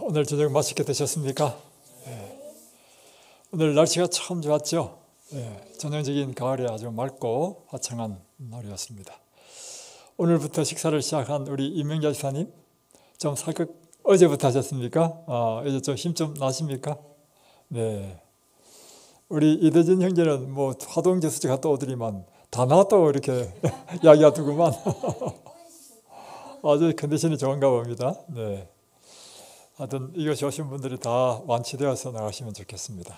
오늘 저녁 맛있게 드셨습니까? 네. 오늘 날씨가 참 좋았죠? 네. 전형적인 가을에 아주 맑고 화창한 날이었습니다. 오늘부터 식사를 시작한 우리 이명자 집사님, 좀 살짝 어제부터 하셨습니까? 이제 좀 힘 좀 나십니까? 네. 우리 이대진 형제는 뭐 화동제수지 갔다 오더니만 다 나왔다고 이렇게 이야기하더구만. 아주 컨디션이 좋은가 봅니다. 네. 하여튼 이것이 오신 분들이 다 완치되어서 나가시면 좋겠습니다.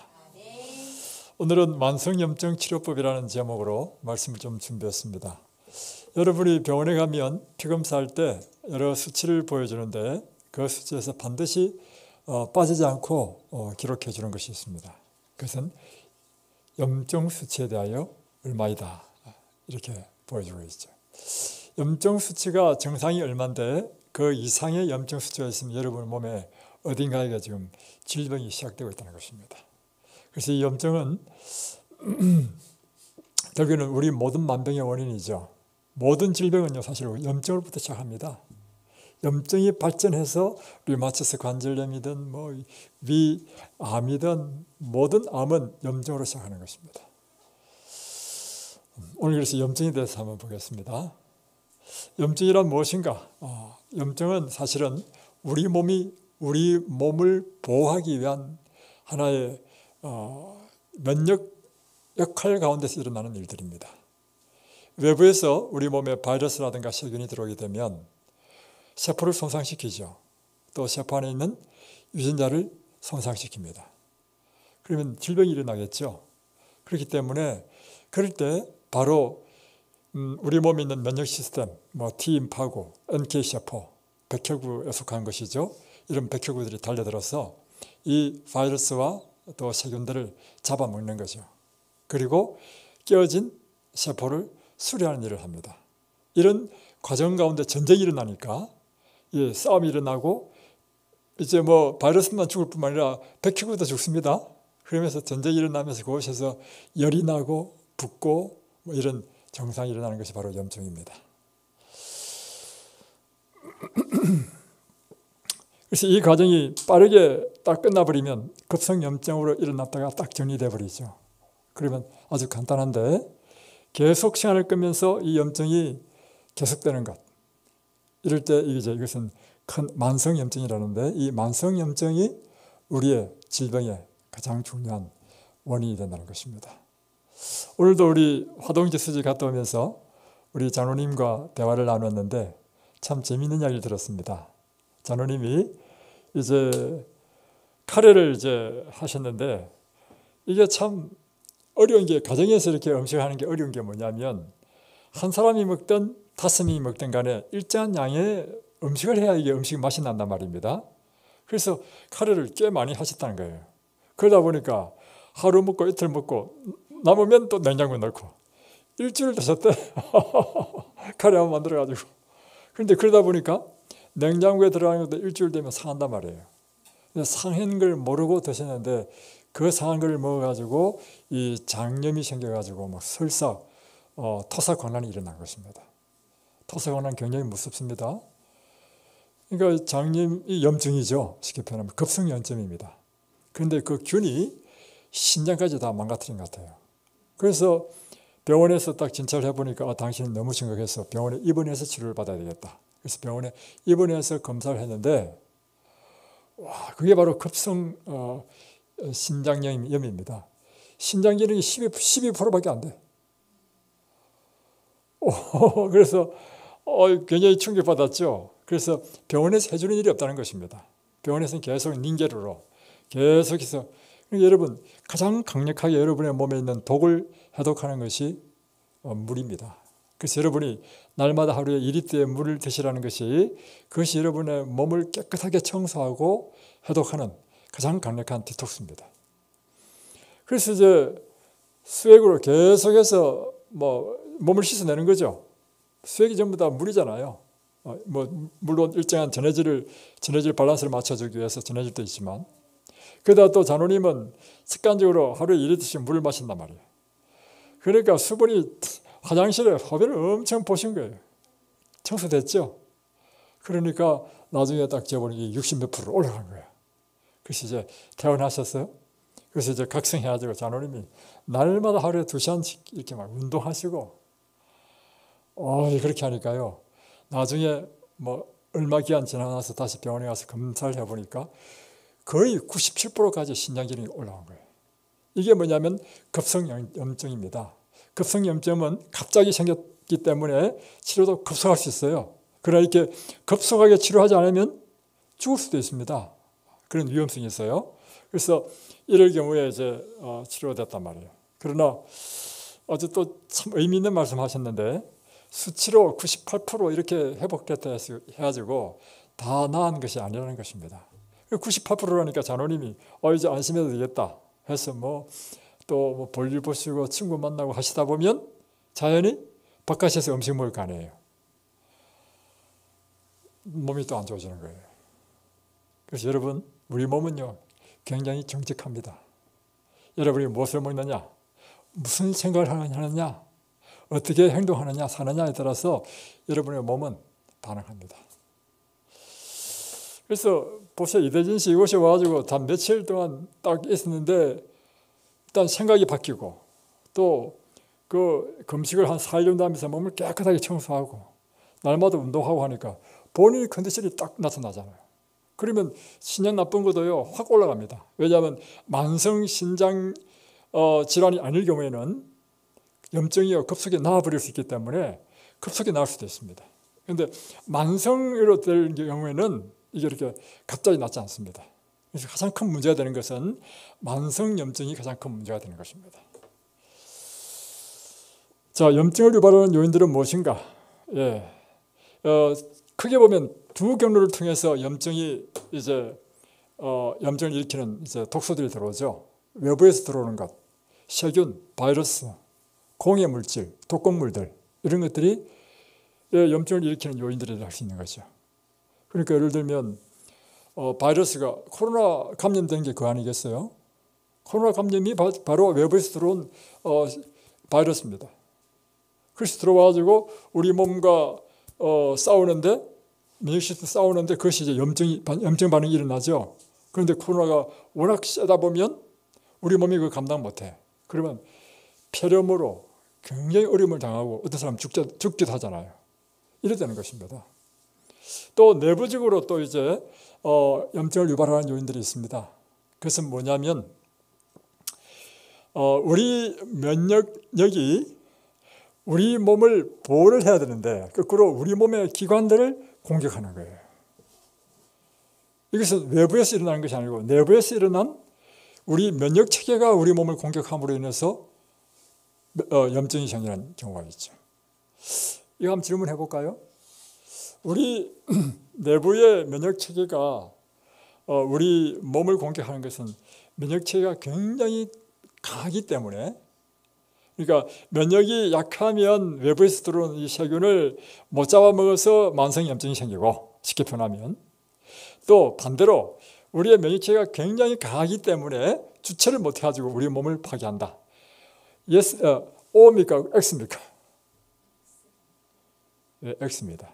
오늘은 만성염증 치료법이라는 제목으로 말씀을 좀 준비했습니다. 여러분이 병원에 가면 피검사할 때 여러 수치를 보여주는데 그 수치에서 반드시 빠지지 않고 기록해 주는 것이 있습니다. 그것은 염증 수치에 대하여 얼마이다 이렇게 보여주고 있죠. 염증 수치가 정상이 얼마인데 그 이상의 염증 수치가 있으면 여러분 몸에 어딘가에 지금 질병이 시작되고 있다는 것입니다. 그래서 이 염증은 결국에는 우리 모든 만병의 원인이죠. 모든 질병은요 사실 염증으로부터 시작합니다. 염증이 발전해서 류마티스 관절염이든 뭐 위암이든 모든 암은 염증으로 시작하는 것입니다. 오늘 그래서 염증에 대해서 한번 보겠습니다. 염증이란 무엇인가? 염증은 사실은 우리 몸을 보호하기 위한 하나의 면역 역할 가운데서 일어나는 일들입니다. 외부에서 우리 몸에 바이러스라든가 세균이 들어오게 되면 세포를 손상시키죠. 또 세포 안에 있는 유전자를 손상시킵니다. 그러면 질병이 일어나겠죠. 그렇기 때문에 그럴 때 바로 우리 몸에 있는 면역 시스템, 뭐 T인파구, NK세포, 백혈구에 속한 것이죠. 이런 백혈구들이 달려들어서 이 바이러스와 또 세균들을 잡아먹는 거죠. 그리고 깨어진 세포를 수리하는 일을 합니다. 이런 과정 가운데 전쟁이 일어나니까 싸움이 일어나고 이제 뭐 바이러스만 죽을 뿐만 아니라 백혈구도 죽습니다. 그러면서 전쟁이 일어나면서 그곳에서 열이 나고 붓고 뭐 이런 증상이 일어나는 것이 바로 염증입니다. 그래서 이 과정이 빠르게 딱 끝나버리면 급성염증으로 일어났다가 딱 정리돼 버리죠. 그러면 아주 간단한데 계속 시간을 끄면서 이 염증이 계속되는 것. 이럴 때 이것은 큰 만성염증이라는데 이 만성염증이 우리의 질병의 가장 중요한 원인이 된다는 것입니다. 오늘도 우리 화동제수지 갔다 오면서 우리 장로님과 대화를 나눴는데 참 재미있는 이야기를 들었습니다. 장로님이 이제 카레를 이제 하셨는데 이게 참 어려운 게 가정에서 이렇게 음식을 하는 게 어려운 게 뭐냐면 한 사람이 먹든 5명이 먹든 간에 일정한 양의 음식을 해야 이게 음식 맛이 난단 말입니다. 그래서 카레를 꽤 많이 하셨다는 거예요. 그러다 보니까 하루 먹고 이틀 먹고 남으면 또 냉장고에 넣고 일주일 드셨대. 카레 한번 만들어가지고. 그런데 그러다 보니까 냉장고에 들어가는 것도 일주일 되면 상한단 말이에요. 상한 걸 모르고 드셨는데 그 상한 걸 먹어가지고 이 장염이 생겨가지고 막 설사 토사관란이 일어난 것입니다. 토사관란 굉장히 무섭습니다. 그러니까 장염이 염증이죠. 쉽게 표현하면 급성염증입니다. 그런데 그 균이 신장까지 다 망가뜨린 것 같아요. 그래서 병원에서 딱 진찰을 해보니까 당신이 너무 심각해서 병원에 입원해서 치료를 받아야 되겠다. 그래서 병원에 입원해서 검사를 했는데 와, 그게 바로 급성 신장염입니다. 신장 기능이 12%밖에 안 돼. 그래서 굉장히 충격받았죠. 그래서 병원에서 해주는 일이 없다는 것입니다. 병원에서는 계속 닌게르로 계속해서 여러분 가장 강력하게 여러분의 몸에 있는 독을 해독하는 것이 물입니다. 그래서 여러분이 날마다 하루에 2리터의 물을 드시라는 것이 그것이 여러분의 몸을 깨끗하게 청소하고 해독하는 가장 강력한 디톡스입니다. 그래서 이제 수액으로 계속해서 몸을 씻어내는 거죠. 수액이 전부 다 물이잖아요. 물론 일정한 전해질 밸런스를 맞춰주기 위해서 전해질도 있지만 그러다 또 장로님은 습관적으로 하루에 2리터씩 물을 마신단 말이에요. 그러니까 수분이 화장실에 허배를 엄청 보신 거예요. 청소됐죠? 그러니까 나중에 딱 재보니 60몇 프로 올라간 거예요. 그래서 이제 퇴원하셨어요. 그래서 이제 각성해가지고 장로님이 날마다 하루에 2시간씩 이렇게 막 운동하시고, 그렇게 하니까요. 나중에 뭐 얼마 기간 지나서 다시 병원에 가서 검사를 해보니까 거의 97%까지 신장 기능이 올라온 거예요. 이게 뭐냐면 급성염증입니다. 급성염증은 갑자기 생겼기 때문에 치료도 급속할 수 있어요. 그러나 이렇게 급속하게 치료하지 않으면 죽을 수도 있습니다. 그런 위험성이 있어요. 그래서 이럴 경우에 이제 치료됐단 말이에요. 그러나 어제 또 참 의미 있는 말씀하셨는데 수치로 98% 이렇게 회복됐다 해가지고 다 나은 것이 아니라는 것입니다. 98%라니까 장로님이 이제 안심해도 되겠다 해서 또 볼일 보시고 친구 만나고 하시다 보면 자연히 바깥에서 음식 먹을 거 아니에요. 몸이 또 안 좋아지는 거예요. 그래서 여러분, 우리 몸은요 굉장히 정직합니다. 여러분이 무엇을 먹느냐, 무슨 생각을 하느냐, 어떻게 행동하느냐, 사느냐에 따라서 여러분의 몸은 반응합니다. 그래서 보세요. 이대진 씨 이곳에 와가지고 단 며칠 동안 딱 있었는데 일단 생각이 바뀌고 또 그 금식을 한 4일 정도 하면서 몸을 깨끗하게 청소하고 날마다 운동하고 하니까 본인의 컨디션이 딱 나타나잖아요. 그러면 신장 나쁜 것도요 확 올라갑니다. 왜냐하면 만성 신장 질환이 아닐 경우에는 염증이 급속히 나아버릴 수 있기 때문에 급속히 나을 수도 있습니다. 그런데 만성으로 될 경우에는 이게 이렇게 갑자기 낫지 않습니다. 그래서 가장 큰 문제가 되는 것은 만성 염증이 가장 큰 문제가 되는 것입니다. 자, 염증을 유발하는 요인들은 무엇인가? 크게 보면 두 경로를 통해서 염증이 염증을 일으키는 독소들이 들어오죠. 외부에서 들어오는 것, 세균, 바이러스, 공해 물질, 독극물들 이런 것들이 염증을 일으키는 요인들이 할 수 있는 거죠. 그러니까 예를 들면 바이러스가 코로나 감염된 게 그거 아니겠어요? 코로나 감염이 바로 외부에서 들어온 바이러스입니다. 그래서 들어와가지고 우리 몸과 싸우는데免疫시스템 싸우는데 그것이 이제 염증 반응이 일어나죠. 그런데 코로나가 워낙 세다 보면 우리 몸이 그걸 감당 못해. 그러면 폐렴으로 굉장히 어려움을 당하고 어떤 사람 죽기도 하잖아요. 이래 되는 것입니다. 또 내부적으로 또 이제 염증을 유발하는 요인들이 있습니다. 그것은 뭐냐면 우리 면역력이 우리 몸을 보호를 해야 되는데 거꾸로 우리 몸의 기관들을 공격하는 거예요. 이것은 외부에서 일어나는 것이 아니고 내부에서 일어난 우리 면역체계가 우리 몸을 공격함으로 인해서 염증이 생기는 경우가 있죠. 이거 한번 질문해 볼까요? 우리 내부의 면역체계가 우리 몸을 공격하는 것은 면역체계가 굉장히 강하기 때문에, 그러니까 면역이 약하면 외부에서 들어온 이 세균을 못 잡아먹어서 만성염증이 생기고, 쉽게 표현하면 또 반대로 우리의 면역체계가 굉장히 강하기 때문에 주체를 못해가지고 우리 몸을 파괴한다. Yes, O입니까? X입니까? 네, X입니다.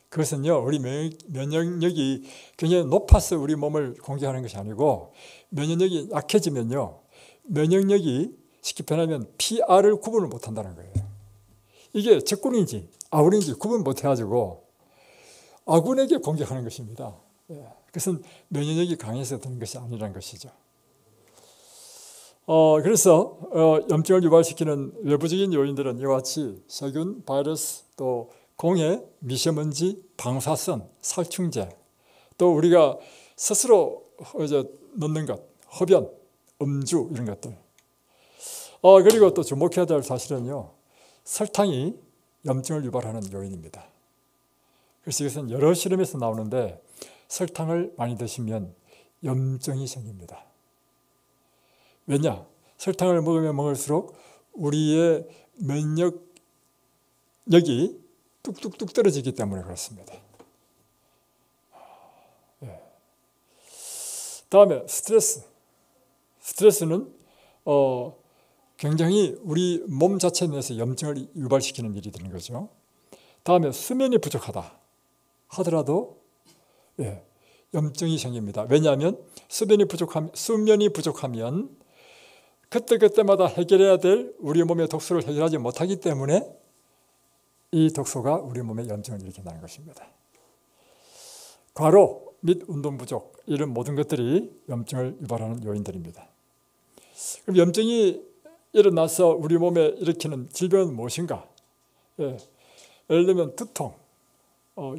그것은요, 우리 면역력이 굉장히 높아서 우리 몸을 공격하는 것이 아니고, 면역력이 약해지면요, 면역력이 쉽게 표현하면 PR을 구분을 못한다는 거예요. 이게 적군인지 아군인지 구분 못해가지고 아군에게 공격하는 것입니다. 그것은 면역력이 강해서 되는 것이 아니라는 것이죠. 그래서 염증을 유발시키는 외부적인 요인들은 이와 같이 세균, 바이러스, 또 공해, 미세먼지, 방사선, 살충제, 또 우리가 스스로 넣는 것, 흡연, 음주 이런 것들. 그리고 또 주목해야 될 사실은요, 설탕이 염증을 유발하는 요인입니다. 그래서 이것은 여러 실험에서 나오는데 설탕을 많이 드시면 염증이 생깁니다. 왜냐? 설탕을 먹으면 먹을수록 우리의 면역력이 뚝뚝뚝 떨어지기 때문에 그렇습니다. 다음에 스트레스는 굉장히 우리 몸 자체 내에서 염증을 유발시키는 일이 되는 거죠. 다음에 수면이 부족하다 하더라도 염증이 생깁니다. 왜냐하면 수면이 부족하면 그때그때마다 해결해야 될 우리 몸의 독소를 해결하지 못하기 때문에 이 독소가 우리 몸에 염증을 일으킨다는 것입니다. 과로 및 운동 부족, 이런 모든 것들이 염증을 유발하는 요인들입니다. 그럼 염증이 일어나서 우리 몸에 일으키는 질병은 무엇인가? 예를 들면 두통,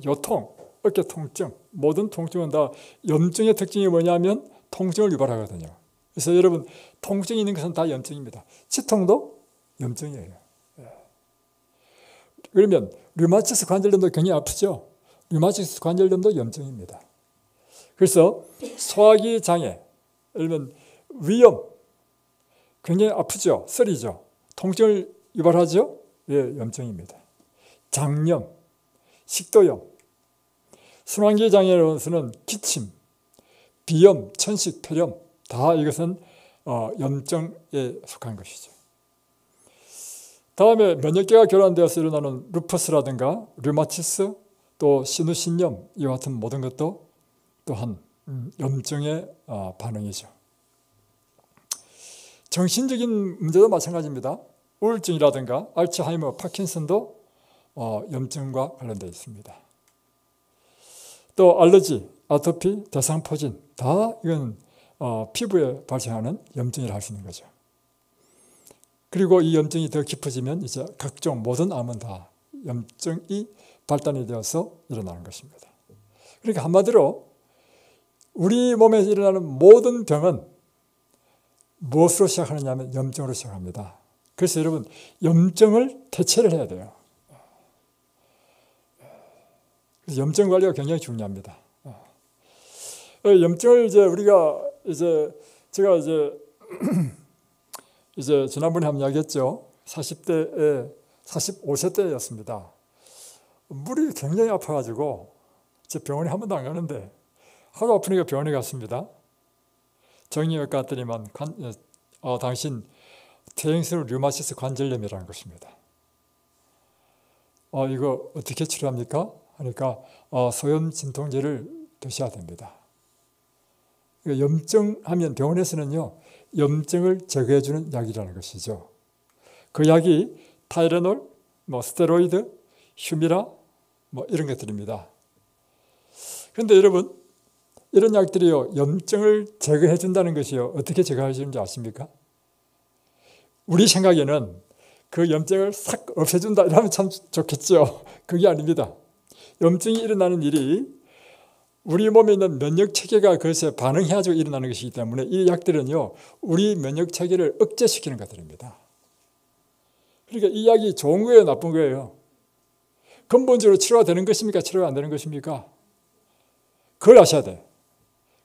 요통, 어깨 통증, 모든 통증은 다 염증의 특징이 뭐냐면 통증을 유발하거든요. 그래서 여러분, 통증이 있는 것은 다 염증입니다. 치통도 염증이에요. 그러면 류마티스 관절염도 굉장히 아프죠. 류마티스 관절염도 염증입니다. 그래서 소화기 장애, 예를 들면 위염, 굉장히 아프죠. 쓰리죠. 통증을 유발하죠. 예, 염증입니다. 장염, 식도염, 순환기 장애로서는 기침, 비염, 천식, 폐렴, 다 이것은 염증에 속한 것이죠. 다음에 면역계가 교란되어서 일어나는 루퍼스라든가 류마티스, 또 신우신염, 이와 같은 모든 것도 또한 염증의 반응이죠. 정신적인 문제도 마찬가지입니다. 우울증이라든가 알츠하이머, 파킨슨도 염증과 관련되어 있습니다. 또 알러지, 아토피, 대상포진, 다 이건 피부에 발생하는 염증이라 할 수 있는 거죠. 그리고 이 염증이 더 깊어지면 이제 각종 모든 암은 다 염증이 발단이 되어서 일어나는 것입니다. 그러니까 한마디로 우리 몸에 일어나는 모든 병은 무엇으로 시작하느냐면 염증으로 시작합니다. 그래서 여러분, 염증을 대체를 해야 돼요. 그래서 염증 관리가 굉장히 중요합니다. 염증을 제가 지난번에 한번 이야기했죠. 45세 때였습니다. 물이 굉장히 아파가지고 제 병원에 한 번도 안 가는데 하루 아프니까 병원에 갔습니다. 정형외과 갔더니만 당신 퇴행성 류마티스 관절염이라는 것입니다. 이거 어떻게 치료합니까? 하니까 소염 진통제를 드셔야 됩니다. 염증하면 병원에서는요, 염증을 제거해주는 약이라는 것이죠. 그 약이 타이레놀, 스테로이드, 휴미라, 이런 것들입니다. 그런데 여러분, 이런 약들이요, 염증을 제거해 준다는 것이요, 어떻게 제거해 주는지 아십니까? 우리 생각에는 그 염증을 싹 없애준다 이러면 참 좋겠죠. 그게 아닙니다. 염증이 일어나는 일이 우리 몸에 있는 면역체계가 그것에 반응해가지고 일어나는 것이기 때문에 이 약들은요, 우리 면역체계를 억제시키는 것들입니다. 그러니까 이 약이 좋은 거예요, 나쁜 거예요? 근본적으로 치료가 되는 것입니까? 치료가 안 되는 것입니까? 그걸 아셔야 돼요.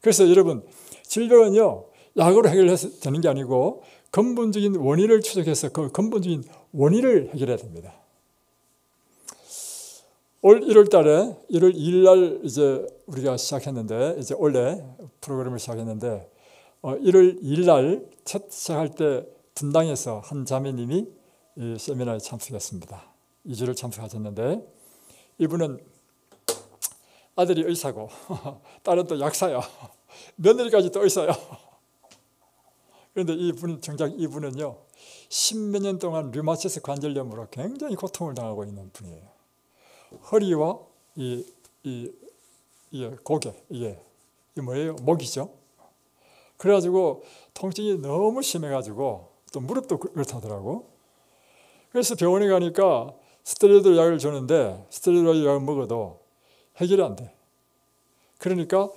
그래서 여러분, 질병은요, 약으로 해결해서 되는 게 아니고 근본적인 원인을 추적해서 그 근본적인 원인을 해결해야 됩니다. 올 1월 달에 1월 2일 날 이제 우리가 시작했는데, 이제 원래 프로그램을 시작했는데 1월 2일 날 첫 시작할 때 분당에서 한 자매님이 이 세미나에 참석했습니다. 2주를 참석하셨는데, 이분은 아들이 의사고 딸은 또 약사야. 며느리까지 또 의사야. 그런데 이분은요, 10몇 년 동안 류마티스 관절염으로 굉장히 고통을 당하고 있는 분이에요. 허리와 이 고개, 이게 뭐예요? 목이죠. 그래가지고 통증이 너무 심해가지고 또 무릎도 그렇다더라고. 그래서 병원에 가니까 스테로이드 약을 주는데 스테로이드 약을 먹어도 해결이 안 돼. 그러니까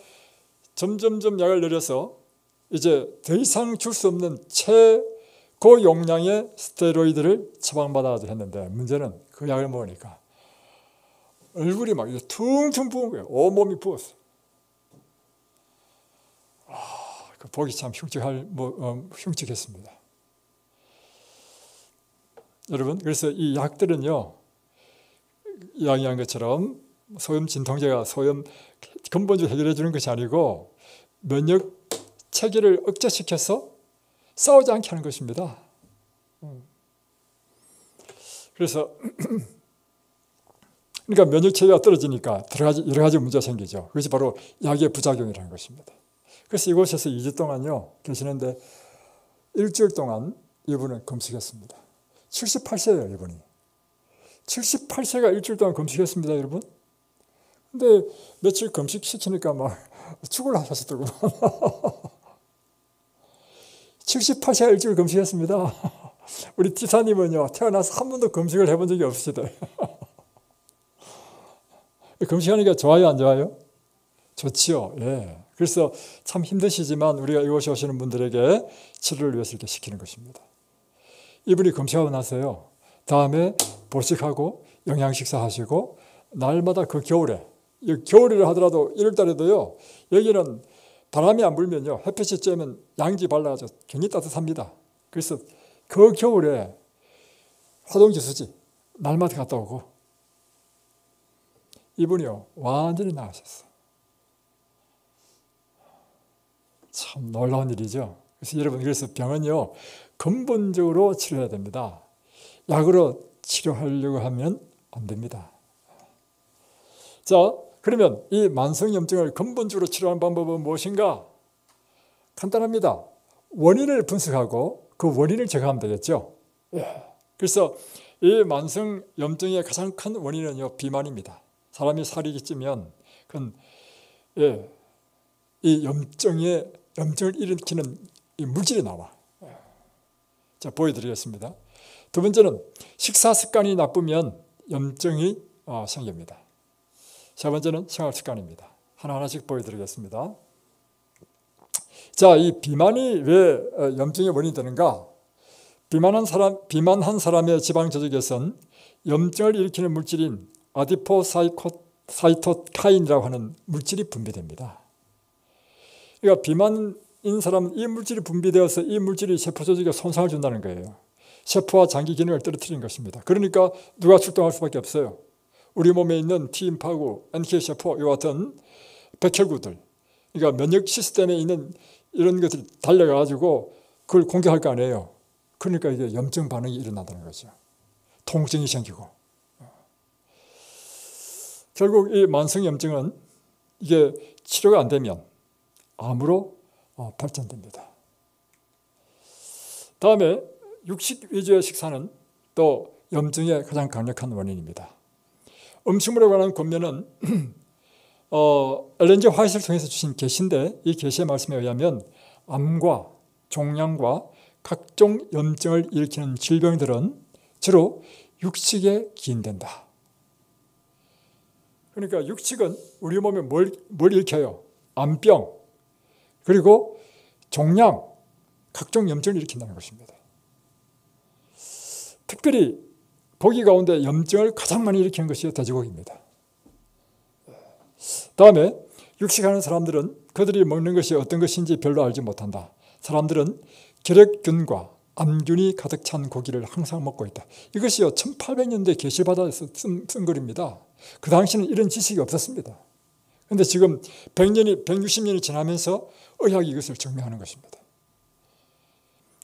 점점점 약을 늘려서 이제 더 이상 줄 수 없는 최고 용량의 스테로이드를 처방받아서 했는데, 문제는 그 약을 먹으니까 얼굴이 막 퉁퉁 부은 거예요. 온몸이 부었어. 그 보기 참 흉측했습니다. 여러분, 그래서 이 약들은요, 이야기한 것처럼 소염 진통제가 소염 근본적으로 해결해 주는 것이 아니고 면역 체계를 억제시켜서 싸우지 않게 하는 것입니다. 그래서 그러니까 면역체계가 떨어지니까 여러 가지 문제가 생기죠. 그것이 바로 약의 부작용이라는 것입니다. 그래서 이곳에서 2주 동안요 계시는데 일주일 동안 이분은 금식했습니다. 78세예요 이분이. 78세가 일주일 동안 금식했습니다 여러분. 근데 며칠 금식시키니까 막 죽을라 하셨더구만. 78세가 일주일 금식했습니다. 우리 지사님은요 태어나서 한 번도 금식을 해본 적이 없으시대요. 금식하니까 좋아요 안 좋아요? 좋지요. 예. 그래서 참 힘드시지만 우리가 이곳에 오시는 분들에게 치료를 위해서 이렇게 시키는 것입니다. 이분이 금식하고 나서요 다음에 보식하고 영양식사 하시고 날마다 그 겨울에 겨울이라 하더라도 1월달에도요 여기는 바람이 안 불면요 햇볕이 쬐면 양지 발라가지고 굉장히 따뜻합니다. 그래서 그 겨울에 화동지 수지 날마다 갔다 오고 이분이요 완전히 나으셨어. 참 놀라운 일이죠. 그래서 여러분 그래서 병은요 근본적으로 치료해야 됩니다. 약으로 치료하려고 하면 안 됩니다. 자 그러면 이 만성염증을 근본적으로 치료하는 방법은 무엇인가? 간단합니다. 원인을 분석하고 그 원인을 제거하면 되겠죠. 그래서 이 만성염증의 가장 큰 원인은요 비만입니다. 사람이 살이 찌면 그건 이 염증을 일으키는 이 물질이 나와. 자 보여드리겠습니다. 두 번째는 식사 습관이 나쁘면 염증이 생깁니다. 세 번째는 생활 습관입니다. 하나하나씩 보여드리겠습니다. 자, 이 비만이 왜 염증의 원인이 되는가? 비만한 사람의 지방 조직에선 염증을 일으키는 물질인 아디포사이토카인이라고 하는 물질이 분비됩니다. 그러니까 비만인 사람은 이 물질이 분비되어서 이 물질이 세포 조직에 손상을 준다는 거예요. 세포와 장기 기능을 떨어뜨리는 것입니다. 그러니까 누가 출동할 수밖에 없어요. 우리 몸에 있는 T인파구, NK세포 이와 같은 백혈구들, 그러니까 면역 시스템에 있는 이런 것들이 달려가지고 그걸 공격할 거 아니에요. 그러니까 이게 염증 반응이 일어난다는 거죠. 통증이 생기고. 결국 이 만성염증은 이게 치료가 안 되면 암으로 발전됩니다. 다음에 육식 위주의 식사는 또 염증의 가장 강력한 원인입니다. 음식물에 관한 권면은 엘렌 G 화이트를 통해서 주신 계시인데 이 계시의 말씀에 의하면 암과 종양과 각종 염증을 일으키는 질병들은 주로 육식에 기인된다. 그러니까 육식은 우리 몸에 뭘 일으켜요? 암병, 그리고 종양, 각종 염증을 일으킨다는 것입니다. 특별히 고기 가운데 염증을 가장 많이 일으키는 것이 돼지고기입니다. 다음에 육식하는 사람들은 그들이 먹는 것이 어떤 것인지 별로 알지 못한다. 사람들은 결핵균과 암균이 가득 찬 고기를 항상 먹고 있다. 이것이요 1800년대 계시바다에서 쓴 글입니다. 그 당시는 이런 지식이 없었습니다. 그런데 지금 160년이 지나면서 의학이 이것을 증명하는 것입니다.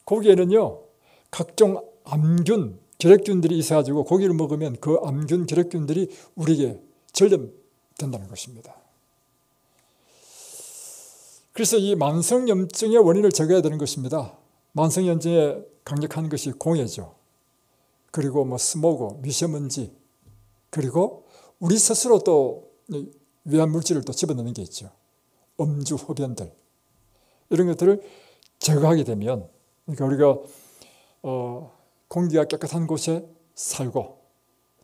고기에는요 각종 암균, 결핵균들이 있어가지고 고기를 먹으면 그 암균, 결핵균들이 우리에게 전염된다는 것입니다. 그래서 이 만성염증의 원인을 제거해야 되는 것입니다. 만성염증에 강력한 것이 공해죠. 그리고 스모그, 미세먼지, 그리고 우리 스스로 또 위한 물질을 또 집어넣는 게 있죠. 음주, 흡연들 이런 것들을 제거하게 되면 그러니까 우리가 공기가 깨끗한 곳에 살고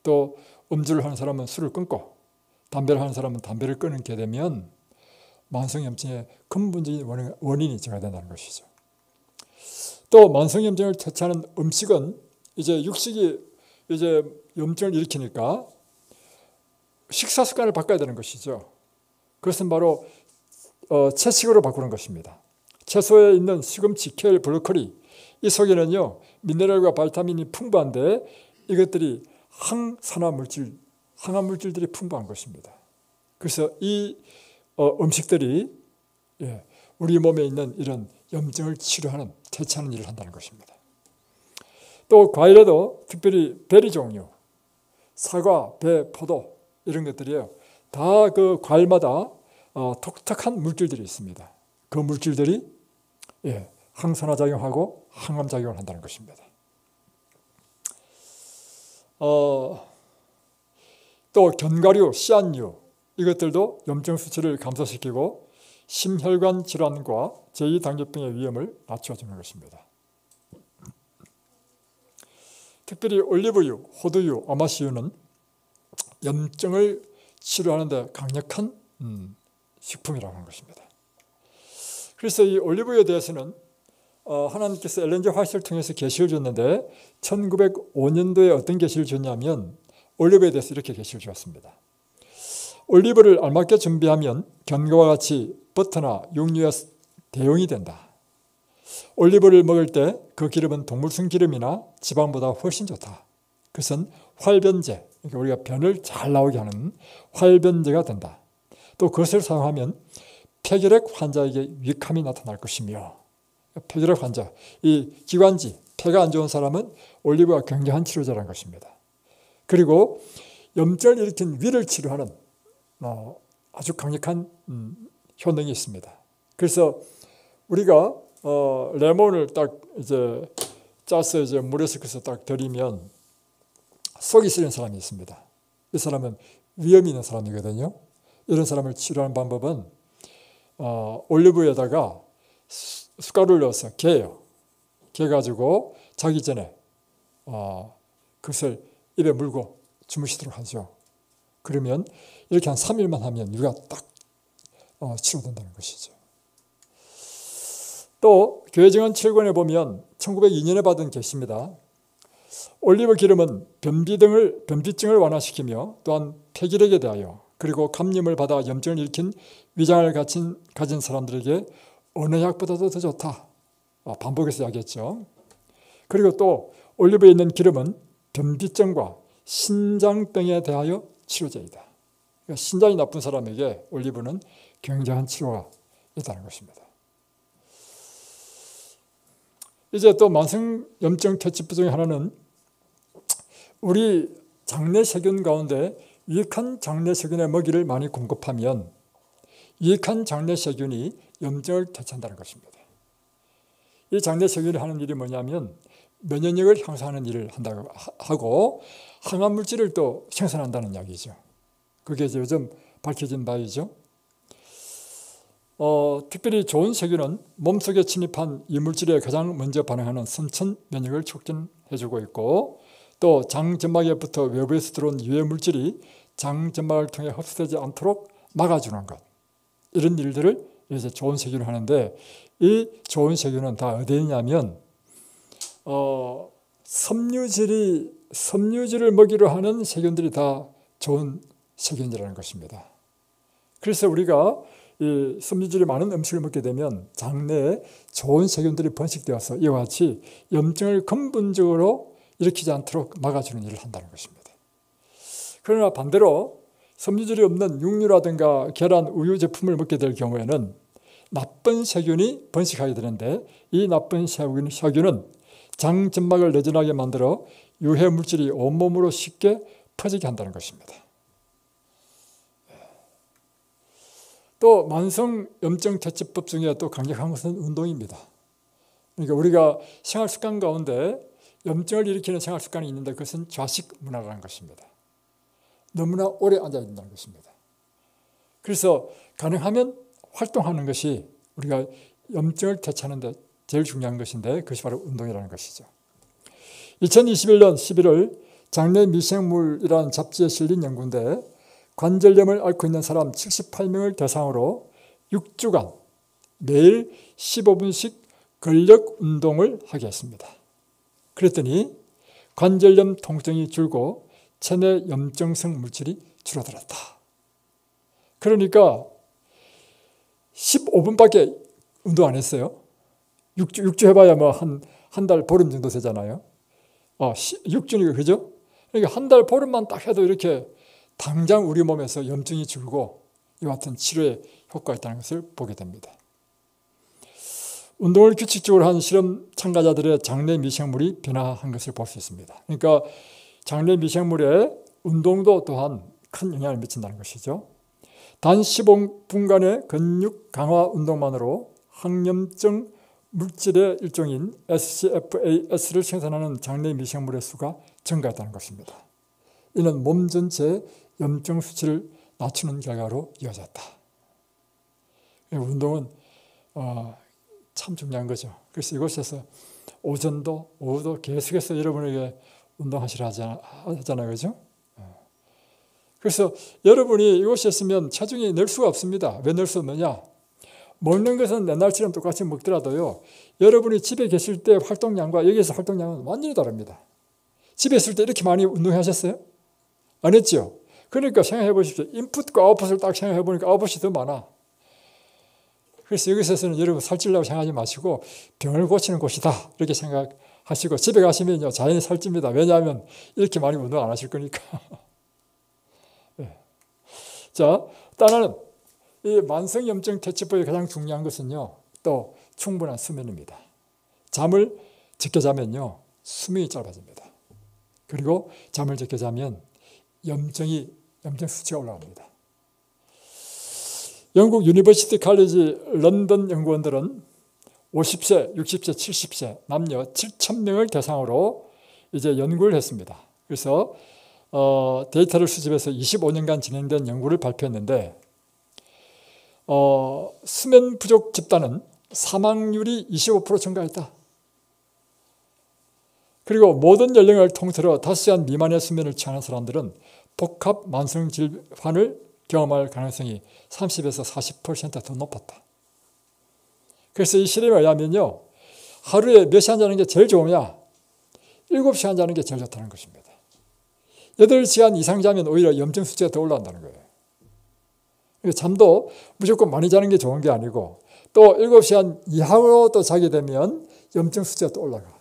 또 음주를 하는 사람은 술을 끊고 담배를 하는 사람은 담배를 끊게 되면 만성염증의 근본적인 원인이 제거된다는 것이죠. 또 만성염증을 퇴치하는 음식은 이제 육식이 이제 염증을 일으키니까 식사 습관을 바꿔야 되는 것이죠. 그것은 바로 채식으로 바꾸는 것입니다. 채소에 있는 시금치, 케일, 브로콜리 이 속에는요 미네랄과 바이타민이 풍부한데 이것들이 항산화 물질들이 풍부한 것입니다. 그래서 이 음식들이 우리 몸에 있는 이런 염증을 치료하는, 퇴치하는 일을 한다는 것입니다. 또 과일에도 특별히 베리 종류, 사과, 배, 포도 이런 것들이에요. 다 그 과일마다 독특한 물질들이 있습니다. 그 물질들이 항산화작용하고 항암작용을 한다는 것입니다. 또 견과류, 씨앗류 이것들도 염증 수치를 감소시키고 심혈관 질환과 제2당뇨병의 위험을 낮춰주는 것입니다. 특별히 올리브유, 호두유, 아마씨유는 염증을 치료하는 데 강력한 식품이라고 하는 것입니다. 그래서 이 올리브유에 대해서는 하나님께서 엘렌 G 화이트를 통해서 계시를 줬는데 1905년도에 어떤 계시를 줬냐면 올리브에 대해서 이렇게 계시를 주었습니다. 올리브를 알맞게 준비하면 견과와 같이 버터나 육류의 대용이 된다. 올리브를 먹을 때 그 기름은 동물성 기름이나 지방보다 훨씬 좋다. 그것은 활변제, 그러니까 우리가 변을 잘 나오게 하는 활변제가 된다. 또 그것을 사용하면 폐결핵 환자에게 유익함이 나타날 것이며, 폐결핵 환자, 이 기관지, 폐가 안 좋은 사람은 올리브가 굉장한 치료제라는 것입니다. 그리고 염증을 일으킨 위를 치료하는 아주 강력한 효능이 있습니다. 그래서 우리가 레몬을 딱 이제 짜서 이제 물에 섞어서 딱 들이면 속이 쓰린 사람이 있습니다. 이 사람은 위염이 있는 사람이거든요. 이런 사람을 치료하는 방법은 올리브에다가 숟가루를 넣어서 개요. 개가지고 자기 전에 그것을 입에 물고 주무시도록 하죠. 그러면 이렇게 한 3일만 하면 위가 딱 치료된다는 것이죠. 또 교회증언 7권에 보면 1902년에 받은 계시입니다. 올리브 기름은 변비증을 완화시키며 또한 폐기력에 대하여 그리고 감염을 받아 염증을 일으킨 위장을 가진 사람들에게 어느 약보다도 더 좋다. 반복해서 이야기했죠. 그리고 또 올리브에 있는 기름은 변비증과 신장병에 대하여 치료제이다. 그러니까 신장이 나쁜 사람에게 올리브는 굉장한 치료가 있다는 것입니다. 이제 또 만성염증 퇴치법 중에 하나는 우리 장내 세균 가운데 유익한 장내 세균의 먹이를 많이 공급하면 유익한 장내 세균이 염증을 퇴치한다는 것입니다. 이 장내 세균이 하는 일이 뭐냐면 면역력을 향상하는 일을 한다고 하고 항암 물질을 또 생산한다는 이야기죠. 그게 요즘 밝혀진 바이죠. 특별히 좋은 세균은 몸속에 침입한 이물질에 가장 먼저 반응하는 선천 면역을 촉진해주고 있고 또 장점막에부터 외부에서 들어온 유해 물질이 장점막을 통해 흡수되지 않도록 막아주는 것, 이런 일들을 이제 좋은 세균을 하는데 이 좋은 세균은 다 어디에 있냐면 섬유질을 먹이로 하는 세균들이 다 좋은 세균이라는 것입니다. 그래서 우리가 이 섬유질이 많은 음식을 먹게 되면 장내에 좋은 세균들이 번식되어서 이와 같이 염증을 근본적으로 일으키지 않도록 막아주는 일을 한다는 것입니다. 그러나 반대로 섬유질이 없는 육류라든가 계란, 우유 제품을 먹게 될 경우에는 나쁜 세균이 번식하게 되는데 이 나쁜 세균은 장점막을 내전하게 만들어 유해 물질이 온몸으로 쉽게 퍼지게 한다는 것입니다. 또 만성염증 퇴치법 중에 또 강력한 것은 운동입니다. 그러니까 우리가 생활습관 가운데 염증을 일으키는 생활습관이 있는데 그것은 좌식 문화라는 것입니다. 너무나 오래 앉아있는 것입니다. 그래서 가능하면 활동하는 것이 우리가 염증을 퇴치하는 데 제일 중요한 것인데 그것이 바로 운동이라는 것이죠. 2021년 11월 장내 미생물이라는 잡지에 실린 연구인데 관절염을 앓고 있는 사람 78명을 대상으로 6주간 매일 15분씩 근력 운동을 하게 했습니다. 그랬더니 관절염 통증이 줄고 체내 염증성 물질이 줄어들었다. 그러니까 15분밖에 운동 안 했어요. 6주 해봐야 뭐 한 달 보름 정도 되잖아요. 6주니까 그죠? 그러니까 한 달 보름만 딱 해도 이렇게 당장 우리 몸에서 염증이 줄고 이와 같은 치료에 효과가 있다는 것을 보게 됩니다. 운동을 규칙적으로 한 실험 참가자들의 장내 미생물이 변화한 것을 볼 수 있습니다. 그러니까 장내 미생물의 운동도 또한 큰 영향을 미친다는 것이죠. 단 15분간의 근육 강화 운동만으로 항염증 물질의 일종인 SCFAS를 생산하는 장내 미생물의 수가 증가했다는 것입니다. 이는 몸 전체의 염증 수치를 낮추는 결과로 이어졌다. 운동은 참 중요한 거죠. 그래서 이곳에서 오전도 오후도 계속해서 여러분에게 운동하시라 하잖아요. 그죠? 그래서 여러분이 이곳에 있으면 체중이 늘 수가 없습니다. 왜 늘 수 없느냐? 먹는 것은 옛날처럼 똑같이 먹더라도요, 여러분이 집에 계실 때 활동량과 여기서 활동량은 완전히 다릅니다. 집에 있을 때 이렇게 많이 운동하셨어요? 안 했죠? 그러니까 생각해 보십시오. 인풋과 아웃풋을 딱 생각해 보니까 아웃풋이 더 많아. 그래서 여기서는 여러분 살찌려고 생각하지 마시고 병을 고치는 곳이다 이렇게 생각하시고 집에 가시면요 자연히 살찝니다. 왜냐하면 이렇게 많이 운동 안 하실 거니까. 네. 자, 또 하나는 이 만성염증 퇴치법에 가장 중요한 것은요, 또 충분한 수면입니다. 잠을 적게 자면요 수명이 짧아집니다. 그리고 잠을 적게 자면 염증 수치가 올라갑니다. 영국 유니버시티 칼리지 런던 연구원들은 50세, 60세, 70세 남녀 7,000명을 대상으로 이제 연구를 했습니다. 그래서 데이터를 수집해서 25년간 진행된 연구를 발표했는데 수면 부족 집단은 사망률이 25% 증가했다. 그리고 모든 연령을 통틀어 5시간 미만의 수면을 취하는 사람들은 복합 만성 질환을 경험할 가능성이 30에서 40% 더 높았다. 그래서 이 실험에 의하면요, 하루에 몇 시간 자는 게 제일 좋으냐? 7시간 자는 게 제일 좋다는 것입니다. 8시간 이상 자면 오히려 염증 수치가 더 올라간다는 거예요. 잠도 무조건 많이 자는 게 좋은 게 아니고 또 7시간 이하로 또 자게 되면 염증 수치가 또 올라가.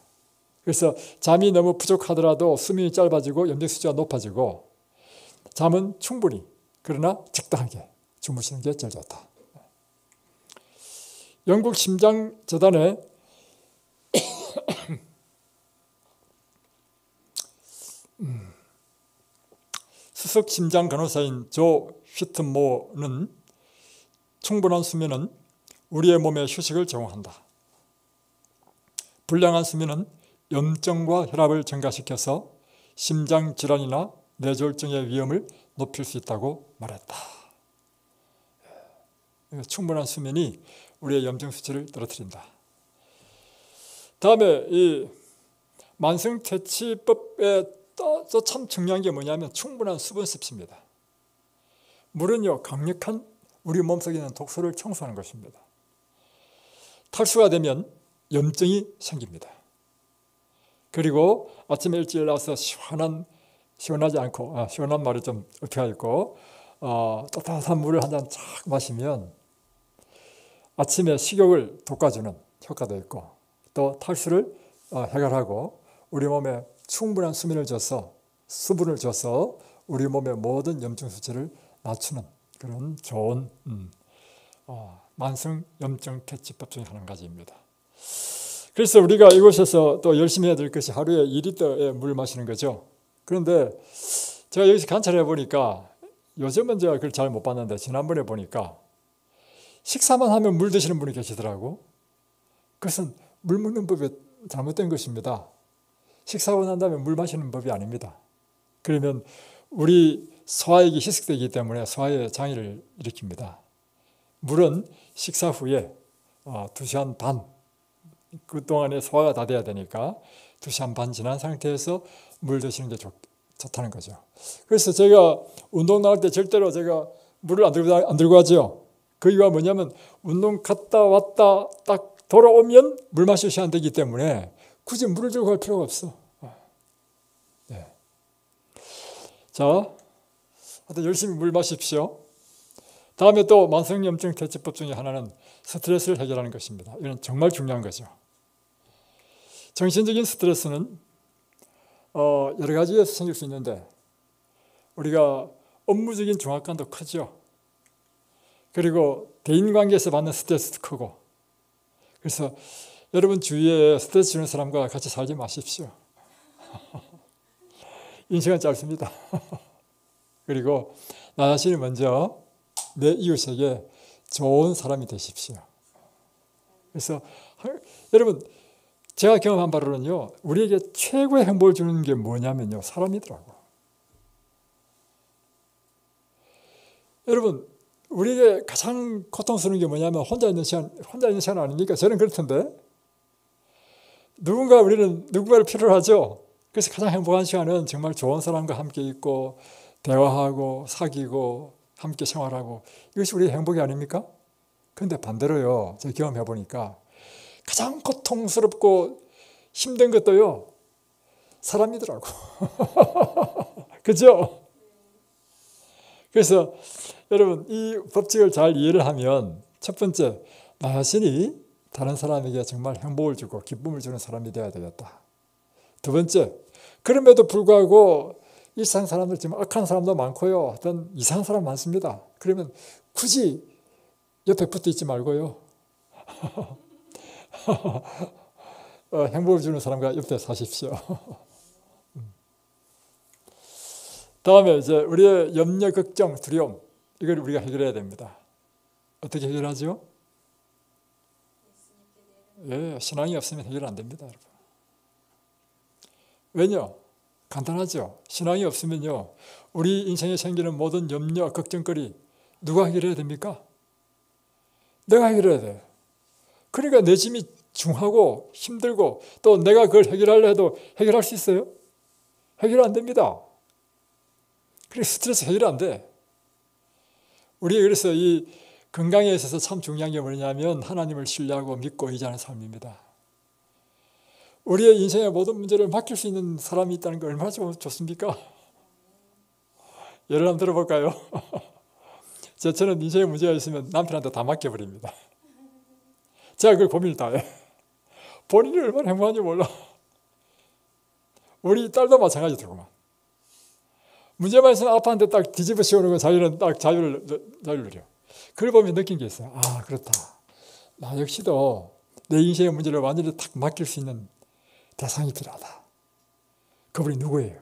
그래서 잠이 너무 부족하더라도 수면이 짧아지고 염증 수치가 높아지고 잠은 충분히 그러나 적당하게 주무시는 게 제일 좋다. 영국 심장재단의 수석 심장 간호사인 조 휘트모어는 충분한 수면은 우리의 몸에 휴식을 제공한다. 불량한 수면은 염증과 혈압을 증가시켜서 심장질환이나 뇌졸중의 위험을 높일 수 있다고 말했다. 충분한 수면이 우리의 염증 수치를 떨어뜨린다. 다음에 이 만성퇴치법에 또 참 중요한 게 뭐냐면 충분한 수분 섭취입니다. 물은요 강력한 우리 몸속에 있는 독소를 청소하는 것입니다. 탈수가 되면 염증이 생깁니다. 그리고 아침에 일찍 일어나서 시원하지 않고 시원한 말이 좀 어떻게 있고 따뜻한 물을 한 잔 쫙 마시면 아침에 식욕을 돋궈주는 효과도 있고 또 탈수를 해결하고 우리 몸에 충분한 수분을 줘서 우리 몸의 모든 염증 수치를 낮추는 그런 좋은 만성 염증 퇴치법 중에 한 가지입니다. 그래서 우리가 이곳에서 또 열심히 해야 될 것이 하루에 2리터의 물을 마시는 거죠. 그런데 제가 여기서 관찰해 보니까 요즘은 제가 그걸 잘 못 봤는데 지난번에 보니까 식사만 하면 물 드시는 분이 계시더라고. 그것은 물 먹는 법이 잘못된 것입니다. 식사하고 난 다음에 물 마시는 법이 아닙니다. 그러면 우리 소화액이 희석되기 때문에 소화에 장애를 일으킵니다. 물은 식사 후에 2시간 반 그동안에 소화가 다 돼야 되니까 2시간 반 지난 상태에서 물 드시는 게 좋다는 거죠. 그래서 제가 운동 나갈 때 절대로 제가 물을 안 들고 가죠. 그 이유가 뭐냐면 운동 갔다 왔다 딱 돌아오면 물 마실 시간 되기 때문에 굳이 물을 들고 갈 필요가 없어. 네. 자, 하여튼 열심히 물 마십시오. 다음에 또 만성염증 퇴치법 중에 하나는 스트레스를 해결하는 것입니다. 이건 정말 중요한 거죠. 정신적인 스트레스는 여러 가지에서 생길 수 있는데 우리가 업무적인 중압감도 크죠. 그리고 대인관계에서 받는 스트레스도 크고 그래서 여러분 주위에 스트레스 주는 사람과 같이 살지 마십시오. 인생은 짧습니다. 그리고 나 자신이 먼저 내 이웃에게 좋은 사람이 되십시오. 그래서 여러분 제가 경험한 바로는요, 우리에게 최고의 행복을 주는 게 뭐냐면요, 사람이더라고. 여러분 우리에게 가장 고통스러운 게 뭐냐면 혼자 있는 시간 아닙니까? 저는 그렇던데 우리는 누군가를 필요로 하죠. 그래서 가장 행복한 시간은 정말 좋은 사람과 함께 있고 대화하고 사귀고 함께 생활하고, 이것이 우리의 행복이 아닙니까? 그런데 반대로요, 제가 경험해 보니까 가장 고통스럽고 힘든 것도요, 사람이더라고. 그죠? 그래서 여러분 이 법칙을 잘 이해를 하면, 첫 번째, 나 자신이 다른 사람에게 정말 행복을 주고 기쁨을 주는 사람이 되어야 되겠다. 두 번째, 그럼에도 불구하고 일상 사람들, 지금 악한 사람도 많고요, 어떤 이상한 사람 많습니다. 그러면 굳이 옆에 붙어 있지 말고요, 행복을 주는 사람과 옆에 사십시오. 다음에 이제 우리의 염려, 걱정, 두려움, 이걸 우리가 해결해야 됩니다. 어떻게 해결하죠? 예, 신앙이 없으면 해결 안 됩니다, 여러분. 왜냐? 간단하죠. 신앙이 없으면요, 우리 인생에 생기는 모든 염려, 걱정거리 누가 해결해야 됩니까? 내가 해결해야 돼. 그러니까 내 짐이 중하고 힘들고, 또 내가 그걸 해결하려 해도 해결할 수 있어요? 해결 안 됩니다. 그래서 스트레스 해결 안 돼. 우리 그래서 이 건강에 있어서 참 중요한 게 뭐냐면 하나님을 신뢰하고 믿고 의지하는 삶입니다. 우리의 인생의 모든 문제를 맡길 수 있는 사람이 있다는 게 얼마나 좋습니까? 예를 한번 들어볼까요? 저는 인생에 문제가 있으면 남편한테 다 맡겨버립니다. 제가 그걸 고민을 다 해. 본인이 얼마나 행복한지 몰라. 우리 딸도 마찬가지더구만. 문제만 있으면 아빠한테 딱 뒤집어 씌우는 건 자기는 딱 자유를 누려. 그걸 보면 느낀 게 있어요. 아, 그렇다. 나 역시도 내 인생의 문제를 완전히 탁 맡길 수 있는 대상이 필요하다. 그분이 누구예요?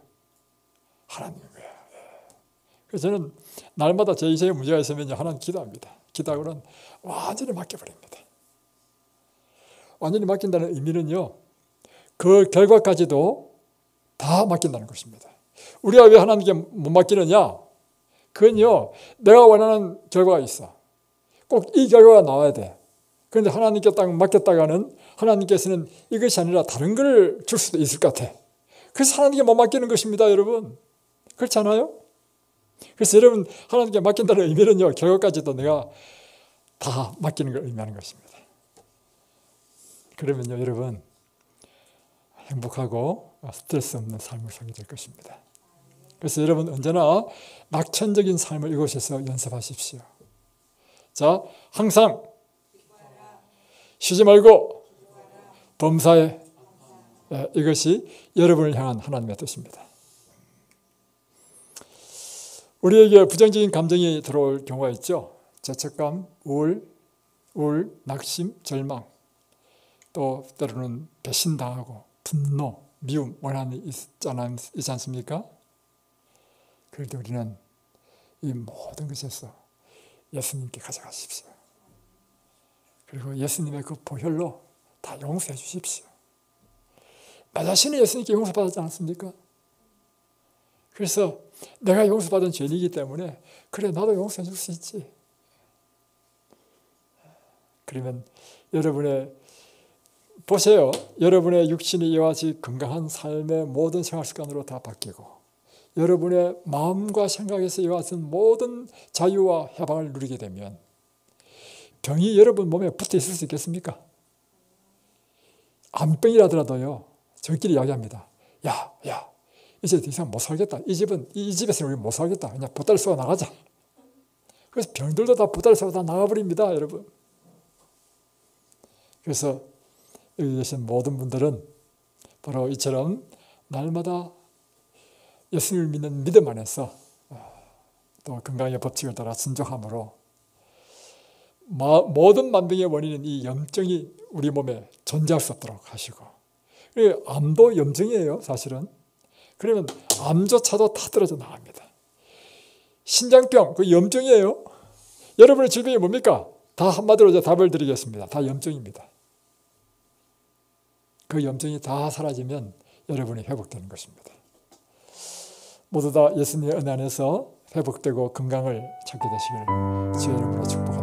하나님인 거예요. 그래서 저는 날마다 제 인생에 문제가 있으면 하나님 기도합니다. 기도하고는 완전히 맡겨버립니다. 완전히 맡긴다는 의미는요, 그 결과까지도 다 맡긴다는 것입니다. 우리가 왜 하나님께 못 맡기느냐? 그건요, 내가 원하는 결과가 있어. 꼭 이 결과가 나와야 돼. 그런데 하나님께 딱 맡겼다가는 하나님께서는 이것이 아니라 다른 걸 줄 수도 있을 것 같아. 그래서 하나님께 못 맡기는 것입니다, 여러분. 그렇지 않아요? 그래서 여러분, 하나님께 맡긴다는 의미는요, 결과까지도 내가 다 맡기는 걸 의미하는 것입니다. 그러면요, 여러분, 행복하고 스트레스 없는 삶을 살게 될 것입니다. 그래서 여러분 언제나 낙천적인 삶을 이곳에서 연습하십시오. 자, 항상 쉬지 말고 범사에, 이것이 여러분을 향한 하나님의 뜻입니다. 우리에게 부정적인 감정이 들어올 경우가 있죠. 죄책감, 우울, 낙심, 절망, 또 때로는 배신당하고 분노, 미움, 원한이 있지 않습니까? 그럴 때 우리는 이 모든 것에서 예수님께 가져가십시오. 그리고 예수님의 그 보혈로 다 용서해 주십시오. 나 자신이 예수님께 용서받았지 않습니까? 그래서 내가 용서받은 죄인이기 때문에 그래, 나도 용서해 줄 수 있지. 그러면 보세요. 여러분의 육신이 이와 같이 건강한 삶의 모든 생활 습관으로 다 바뀌고, 여러분의 마음과 생각에서 이와 같은 모든 자유와 해방을 누리게 되면 병이 여러분 몸에 붙어 있을 수 있겠습니까? 암병이라더라도요, 저희끼리 이야기합니다. 야, 이제 더 이상 못 살겠다. 이 집에서는 우리 못 살겠다. 그냥 보따리 쏘고 나가자. 그래서 병들도 다 보따리 쏘고 다 나가버립니다, 여러분. 그래서 여기 계신 모든 분들은 바로 이처럼 날마다 예수님을 믿는 믿음 안에서 또 건강의 법칙을 따라 순종함으로 모든 만병의 원인은 이 염증이 우리 몸에 존재할 수 없도록 하시고, 암도 염증이에요, 사실은. 그러면 암조차도 다 떨어져 나갑니다. 신장병, 그 염증이에요. 여러분의 질병이 뭡니까? 다 한마디로 제가 답을 드리겠습니다. 다 염증입니다. 그 염증이 다 사라지면 여러분이 회복되는 것입니다. 모두 다 예수님의 은혜 안에서 회복되고 건강을 찾게 되시길 주의 이름으로 축복합니다.